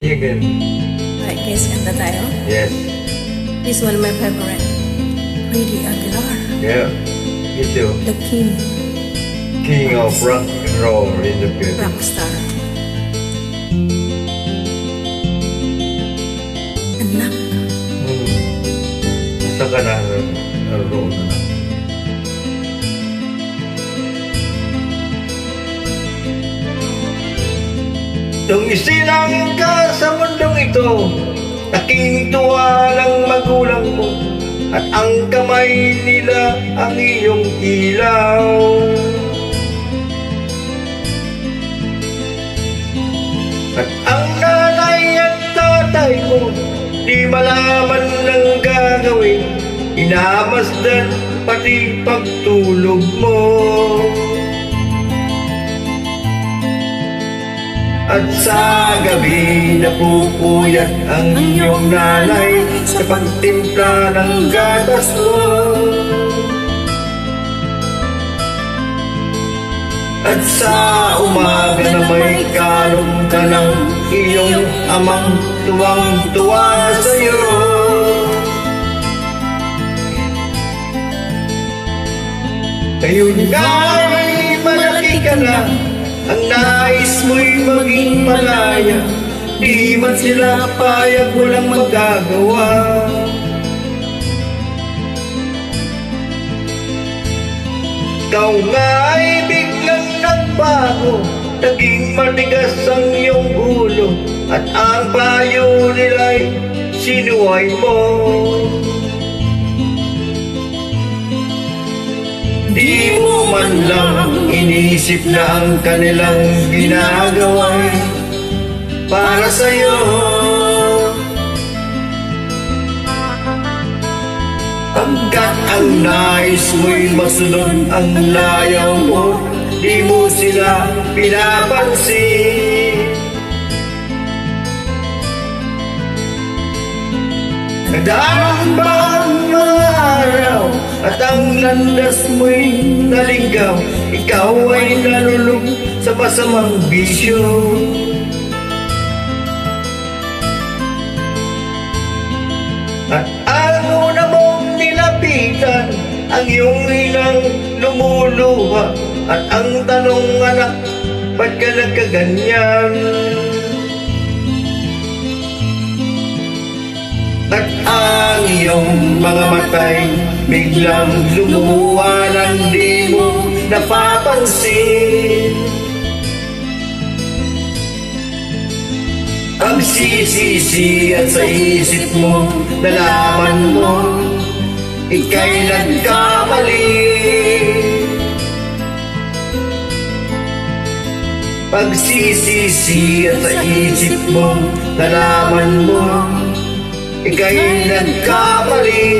Again. Alright guys, kanta tayo. Yes. This one my favorite. Freddie Aguilar. Yeah. Me too. The king. King of rock and roll in the Philippines. Rockstar. Anak. Saan ka na roll na? Nung isilang ka sa mundong ito, taking tuwa ng magulang mo, at ang kamay nila ang iyong ilaw. At ang nanay at tatay mo, di malaman ng gagawin, inamasdan pati pagtulog mo. At sa gabi napupuyat ang iyong nanay sa pagtimpla ng gatas mo. At sa umaga na may kalong ka ng iyong amang tuwang-tuwa sa'yo. Ngayon nga ay malaki ka na, ang nais mo'y maging malaya, di man sila payag, walang magagawa. Ikaw nga ay biglang nagbago, naging matigas ang iyong ulo, at ang payo nila'y sinuway mo. Di mo man lang inisip na ang kanilang ginagawa'y para sa'yo. Pagkat ang nais mo'y masunod ang layaw mo, di mo sila pinapansin. Nagdaan ba ang mga araw at ang landas mo'y naligaw, ikaw ay nalulog sa masamang bisyo. At ang una mong nilapitan, ang iyong inang lumuluha, at ang tanong, anak, ba't ka nagkaganyan? At ang iyong mga matay biglang lumuha ng di mo napapansin. Pagsisisi at sa isip mo, nalaman mo, ika'y nagkamali. Pagsisisi at sa isip mo, nalaman mo, ika'y nagkamali.